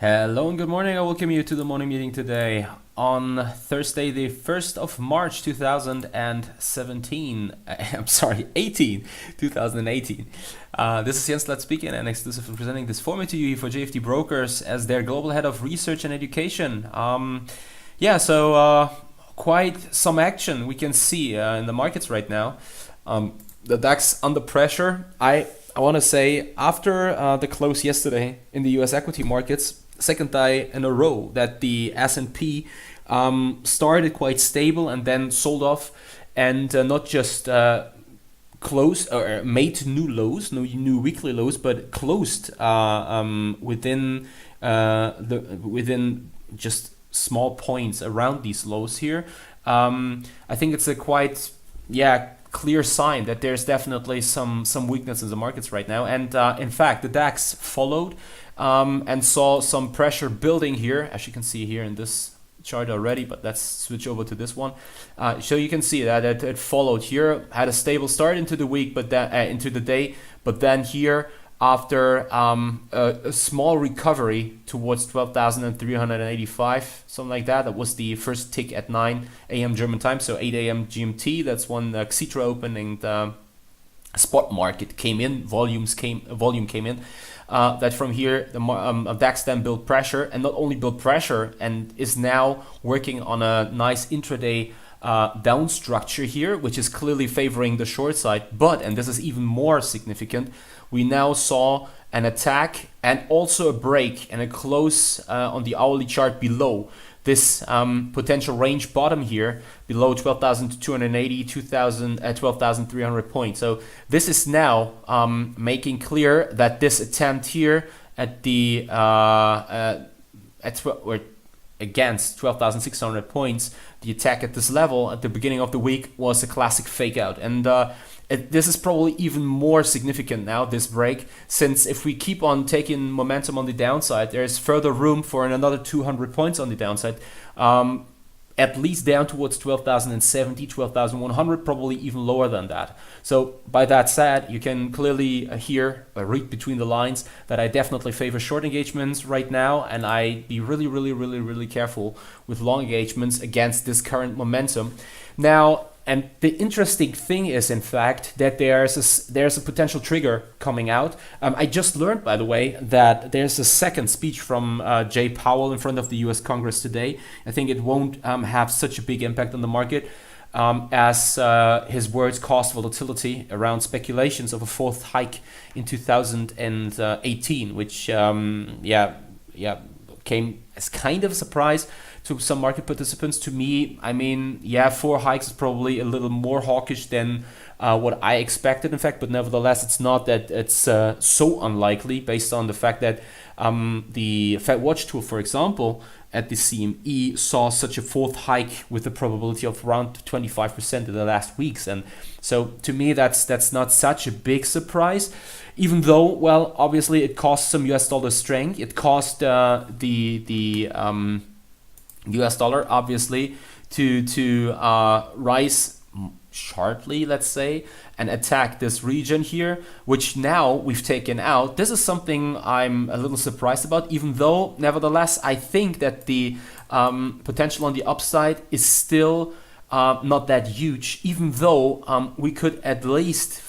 Hello and good morning. I welcome you to the morning meeting today on Thursday, the 1st of March 2017. I'm sorry, 2018. This is Jens Klatt speaking and exclusively presenting this format to you for JFD Brokers as their global head of research and education. Quite some action we can see in the markets right now. The DAX under pressure. I want to say after the close yesterday in the US equity markets, second day in a row that the S&P started quite stable and then sold off and not just closed or made new lows, no new weekly lows, but closed within just small points around these lows here. I think it's a quite clear sign that there's definitely some weakness in the markets right now, and in fact the DAX followed and saw some pressure building here, as you can see here in this chart already, but let's switch over to this one. So you can see that it followed here, had a stable start into the week, but then into the day, but then here after a small recovery towards 12,385, something like that. That was the first tick at 9 a.m. German time, so 8 a.m. GMT. That's when the Xetra opening, the spot market came in, volume came in. That from here the DAX then built pressure, and not only built pressure, and is now working on a nice intraday down structure here, which is clearly favoring the short side. But, and this is even more significant, we now saw an attack and also a break and a close on the hourly chart below this potential range bottom here, below 12,280, 12,300 points. So this is now making clear that this attempt here at the against 12,600 points, the attack at this level at the beginning of the week was a classic fake out. And this is probably even more significant now, this break, since if we keep on taking momentum on the downside, there is further room for another 200 points on the downside, at least down towards 12,070, 12,100, probably even lower than that. So by that said, you can clearly read between the lines that I definitely favor short engagements right now, and I'd be really careful with long engagements against this current momentum. Now, and the interesting thing is, in fact, that there's a potential trigger coming out. I just learned, by the way, that there's a second speech from Jay Powell in front of the US Congress today. I think it won't have such a big impact on the market as his words caused volatility around speculations of a fourth hike in 2018, which came as kind of a surprise to some market participants. To me, I mean, 4 hikes is probably a little more hawkish than what I expected, in fact, but nevertheless, it's not that it's so unlikely based on the fact that the Fed Watch tool, for example, at the CME saw such a fourth hike with a probability of around 25% in the last weeks. And so to me, that's not such a big surprise, even though, well, obviously it cost some US dollar strength. It cost the US dollar, obviously, to rise sharply, let's say, and attack this region here, which now we've taken out. This is something I'm a little surprised about, even though, nevertheless, I think that the potential on the upside is still not that huge, even though we could at least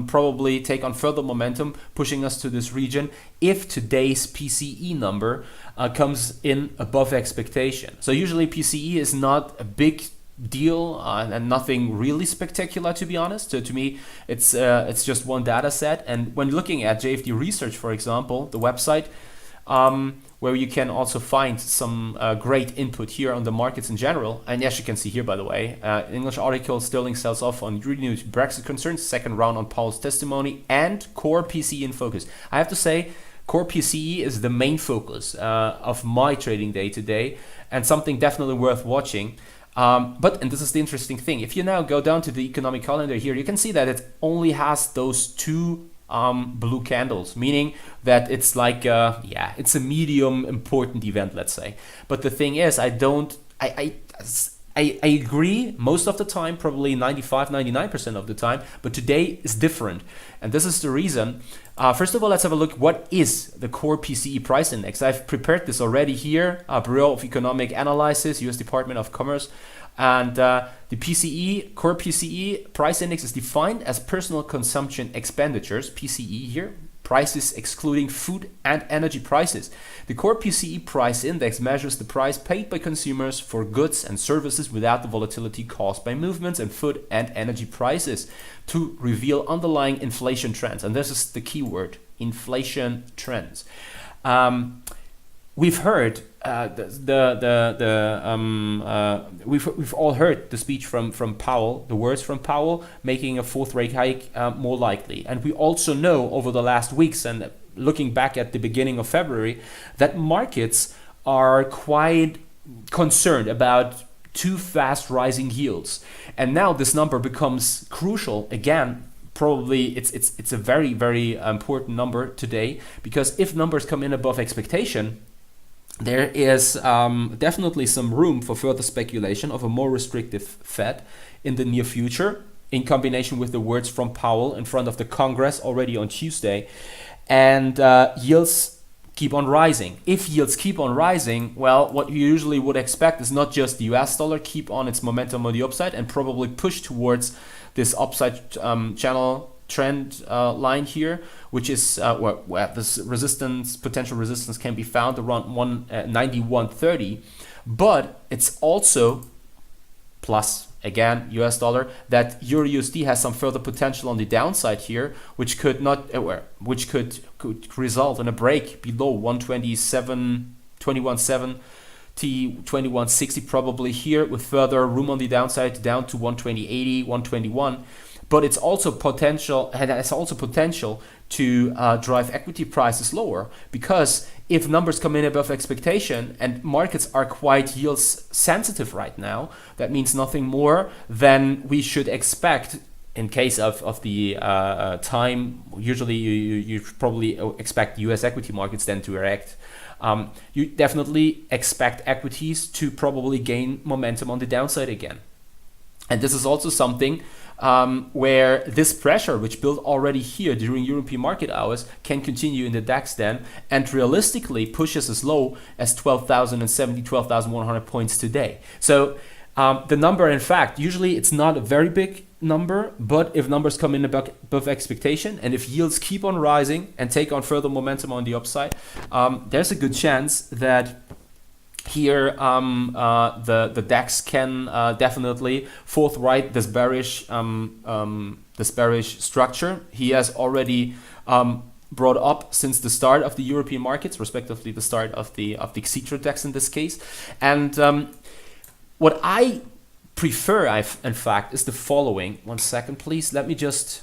probably take on further momentum, pushing us to this region if today's PCE number comes in above expectation. So usually PCE is not a big deal and nothing really spectacular, to be honest. So to me, it's just one data set. And when looking at JFD Research, for example, the website, where you can also find some great input here on the markets in general. And yes, you can see here, by the way, English article, Sterling sells off on renewed Brexit concerns, second round on Powell's testimony, and core PCE in focus. I have to say, core PCE is the main focus of my trading day today, and something definitely worth watching. And this is the interesting thing, if you now go down to the economic calendar here, you can see that it only has those 2 blue candles, meaning that it's like it's a medium important event, let's say. But the thing is, I I agree most of the time, probably 95-99% of the time, but today is different. And this is the reason. First of all, let's have a look. What is the core PCE price index? I've prepared this already here. Bureau of Economic Analysis, US Department of Commerce. And the PCE, core PCE price index is defined as personal consumption expenditures, PCE here, prices excluding food and energy prices. The core PCE price index measures the price paid by consumers for goods and services without the volatility caused by movements in food and energy prices to reveal underlying inflation trends. And this is the key word, inflation trends. We've heard we've all heard the speech from Powell, the words from Powell, making a fourth rate hike more likely. And we also know over the last weeks and looking back at the beginning of February that markets are quite concerned about too fast rising yields. And now this number becomes crucial again. Probably it's a very, very important number today, because if numbers come in above expectation, there is definitely some room for further speculation of a more restrictive Fed in the near future, in combination with the words from Powell in front of the Congress already on Tuesday. And yields keep on rising. If yields keep on rising, well, what you usually would expect is not just the US dollar keep on its momentum on the upside and probably push towards this upside channel trend line here, which is where this resistance, potential resistance can be found around 91.30, but it's also plus again US dollar that Euro USD has some further potential on the downside here, which could could result in a break below 21.7 to 21.60 probably here, with further room on the downside down to 120.80, 121. But it's also potential, and has also potential to drive equity prices lower, because if numbers come in above expectation and markets are quite yields sensitive right now, that means nothing more than we should expect in case of the time. Usually you probably expect US equity markets then to react. You definitely expect equities to probably gain momentum on the downside again. And this is also something where this pressure, which built already here during European market hours, can continue in the DAX then, and realistically pushes as low as 12,070, 12,100 points today. So the number, in fact, usually it's not a very big number, but if numbers come in above expectation and if yields keep on rising and take on further momentum on the upside, there's a good chance that here the DAX can definitely forthright this bearish structure he has already brought up since the start of the European markets, respectively the start of the Xetra DAX in this case. And what I prefer, in fact, is the following. 1 second, please. Let me just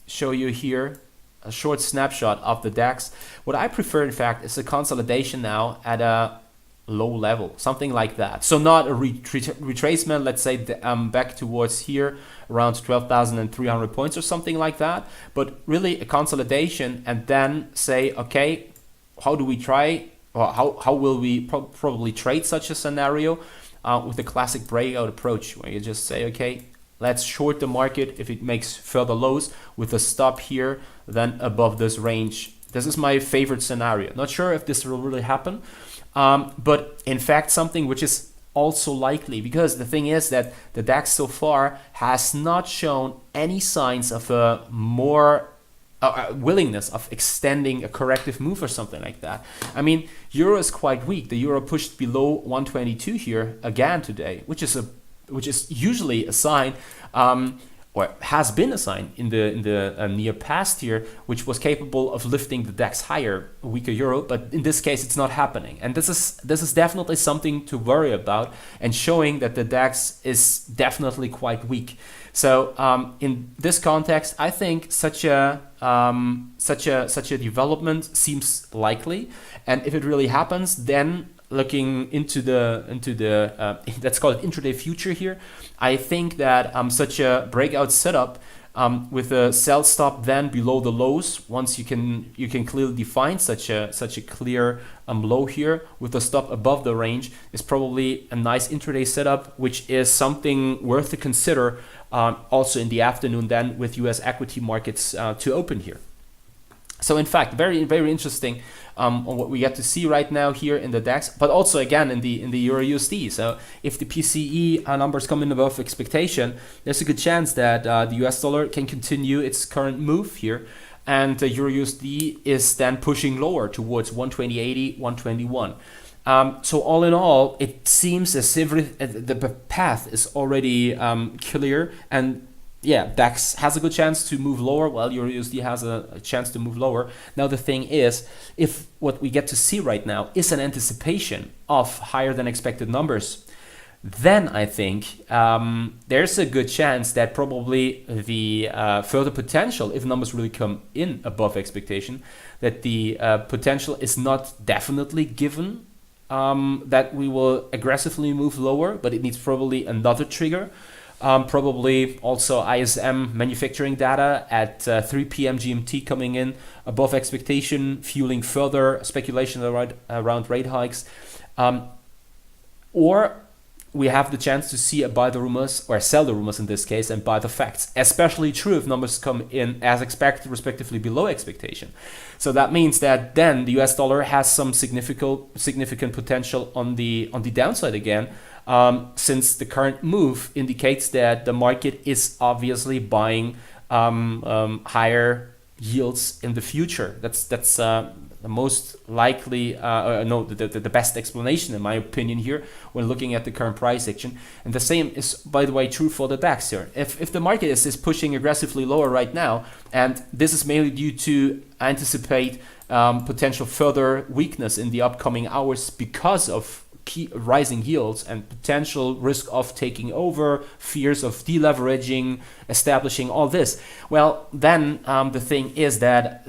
show you here a short snapshot of the DAX. What I prefer, in fact, is a consolidation now at a low level, something like that. So not a retracement, let's say back towards here around 12,300 points or something like that, but really a consolidation, and then say, okay, how do we try, or how will we probably trade such a scenario with the classic breakout approach, where you just say, okay, let's short the market if it makes further lows with a stop here then above this range. This is my favorite scenario. Not sure if this will really happen, but in fact something which is also likely, because the thing is that the DAX so far has not shown any signs of a more willingness of extending a corrective move or something like that. I mean, euro is quite weak. The euro pushed below 122 here again today, which is usually a sign, or has been a sign in the near past here, which was capable of lifting the DAX higher, a weaker euro. But in this case, it's not happening, and this is definitely something to worry about, and showing that the DAX is definitely quite weak. So in this context, I think such a development seems likely, and if it really happens, then looking into the let's call it intraday future here, I think that such a breakout setup with a sell stop then below the lows. Once you can clearly define such a clear low here with a stop above the range, is probably a nice intraday setup, which is something worth to consider also in the afternoon then with US equity markets to open here. So in fact, very, very interesting on what we get to see right now here in the DAX, but also again in the Euro USD. So if the PCE numbers come in above expectation, there's a good chance that the US dollar can continue its current move here, and the Euro USD is then pushing lower towards 120.80, 121. So all in all, it seems as if the path is already clear, and yeah, DAX has a good chance to move lower, while Euro USD has a chance to move lower. Now the thing is, if what we get to see right now is an anticipation of higher than expected numbers, then I think there's a good chance that probably the further potential, if numbers really come in above expectation, that the potential is not definitely given that we will aggressively move lower, but it needs probably another trigger. Probably also ISM manufacturing data at 3 p.m. GMT coming in above expectation, fueling further speculation around rate hikes. Or we have the chance to see a buy the rumors, or sell the rumors in this case, and buy the facts. Especially true if numbers come in as expected, respectively below expectation. So that means that then the US dollar has some significant potential on the downside again. Since the current move indicates that the market is obviously buying higher yields in the future. That's the most likely, the best explanation in my opinion here when looking at the current price action. And the same is, by the way, true for the DAX here. If the market is pushing aggressively lower right now, and this is mainly due to anticipate potential further weakness in the upcoming hours because of rising yields and potential risk of taking over, fears of deleveraging, establishing all this, well, then the thing is that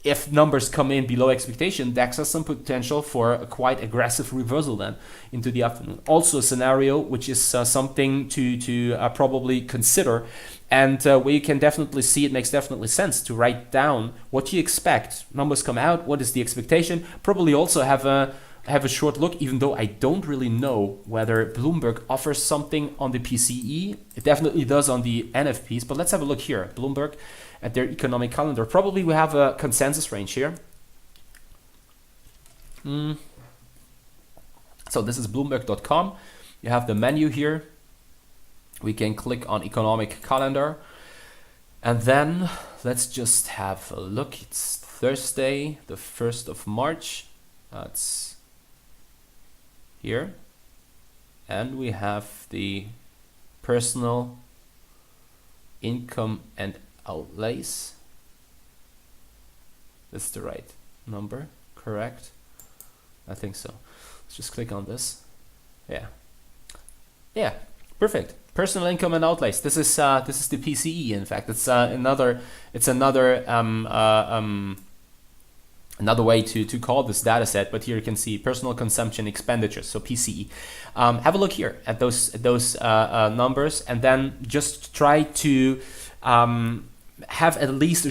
if numbers come in below expectation, DAX has some potential for a quite aggressive reversal then into the afternoon. Also a scenario which is something to probably consider, and where you can definitely see it makes definitely sense to write down what you expect. Numbers come out, what is the expectation? Probably also have a short look, even though I don't really know whether Bloomberg offers something on the PCE. It definitely does on the NFPs, but let's have a look here. Bloomberg at their economic calendar. Probably we have a consensus range here. So this is Bloomberg.com. You have the menu here. We can click on economic calendar. And then let's just have a look. It's Thursday, the 1st of March. That's here, and we have the personal income and outlays. That's the right number, correct? I think so. Let's just click on this. Yeah, perfect. Personal income and outlays. This is the PCE. In fact, it's another way to call this data set, but here you can see personal consumption expenditures, so PCE. Have a look here at those numbers, and then just try to have at least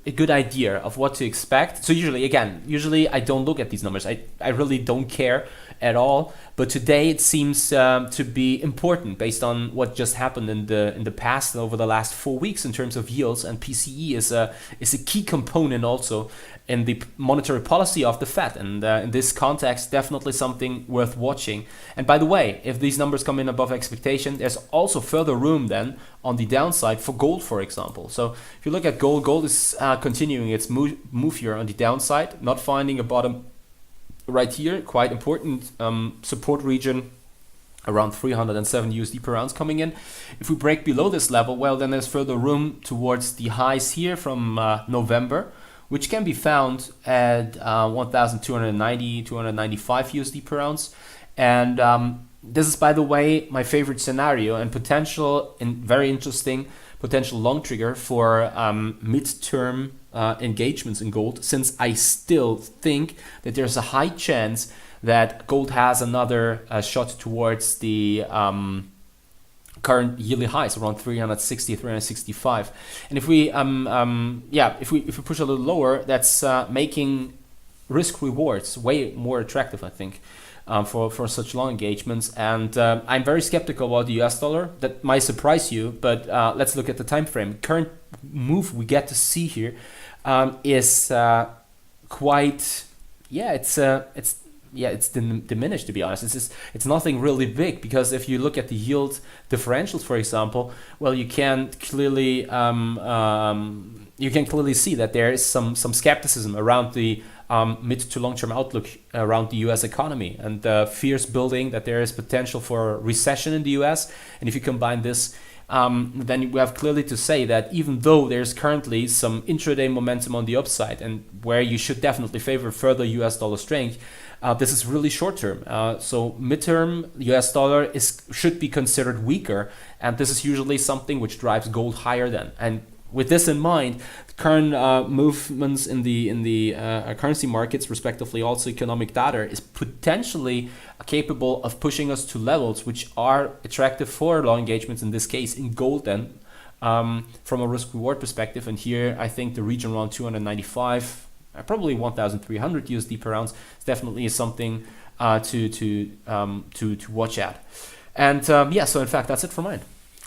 a good idea of what to expect. So usually I don't look at these numbers. I really don't care at all. But today it seems to be important based on what just happened in the past and over the last 4 weeks in terms of yields. And PCE is a key component also in the monetary policy of the Fed. And in this context, definitely something worth watching. And by the way, if these numbers come in above expectation, there's also further room then on the downside for gold, for example. So if you look at gold is continuing its move here on the downside, not finding a bottom right here. Quite important support region around 307 USD per ounce coming in. If we break below this level, well, then there's further room towards the highs here from November, which can be found at 1,290, 295 USD per ounce. And this is, by the way, my favorite scenario and potential and very interesting potential long trigger for midterm engagements in gold, since I still think that there's a high chance that gold has another shot towards the current yearly highs around 360, 365. And if we if we push a little lower, that's making risk rewards way more attractive, I think, for such long engagements. And I'm very skeptical about the US dollar. That might surprise you, but let's look at the time frame. Current move we get to see here is quite, it's diminished, to be honest. It's nothing really big, because if you look at the yield differentials, for example, well, you can clearly see that there is some skepticism around the mid to long-term outlook around the US economy, and fears building that there is potential for a recession in the US. And if you combine this, then we have clearly to say that even though there's currently some intraday momentum on the upside, and where you should definitely favor further US dollar strength, this is really short term. So midterm US dollar should be considered weaker, and this is usually something which drives gold higher then. And with this in mind, current movements in the currency markets, respectively also economic data, is potentially capable of pushing us to levels which are attractive for long engagements, in this case in gold then, from a risk reward perspective. And here I think the region around 295, probably 1,300 USD per ounce is definitely something to watch at. And so in fact that's it for mine.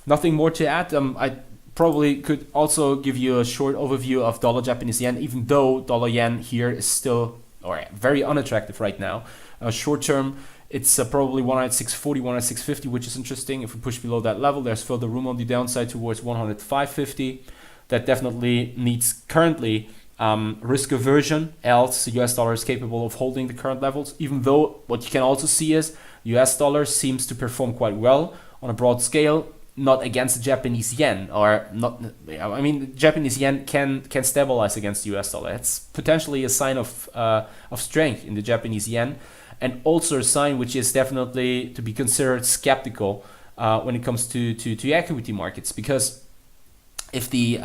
Nothing more to add. I probably could also give you a short overview of dollar Japanese yen, even though dollar yen here is still very unattractive right now. Short term, it's probably 106.40, 106.50, which is interesting. If we push below that level, there's further room on the downside towards 105.50. That definitely needs currently risk aversion, else the US dollar is capable of holding the current levels, even though what you can also see is US dollar seems to perform quite well on a broad scale, not against the Japanese yen, or not. I mean, the Japanese yen can stabilize against the US dollar. It's potentially a sign of strength in the Japanese yen, and also a sign which is definitely to be considered skeptical when it comes to equity markets, because if the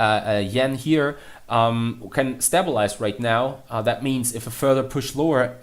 yen here can stabilize right now, that means if a further push lower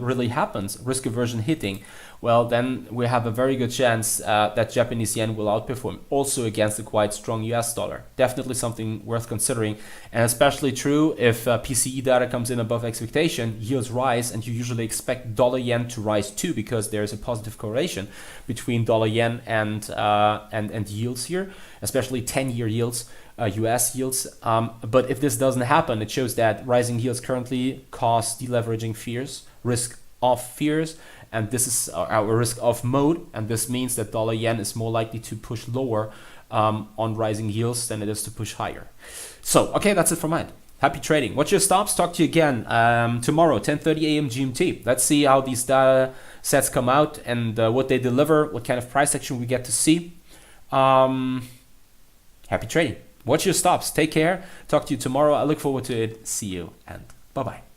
really happens, risk aversion hitting, well, then we have a very good chance that Japanese yen will outperform, also against a quite strong US dollar. Definitely something worth considering, and especially true if PCE data comes in above expectation, yields rise, and you usually expect dollar yen to rise too, because there is a positive correlation between dollar yen and yields here, especially 10-year yields. US yields, but if this doesn't happen, it shows that rising yields currently cause deleveraging fears, risk off fears, and this is our risk off mode, and this means that dollar yen is more likely to push lower on rising yields than it is to push higher. So okay, that's it for mine. Happy trading. Watch your stops. Talk to you again tomorrow, 10:30 a.m. GMT. Let's see how these data sets come out and what they deliver, what kind of price action we get to see. Happy trading. Watch your stops. Take care. Talk to you tomorrow. I look forward to it. See you, and bye-bye.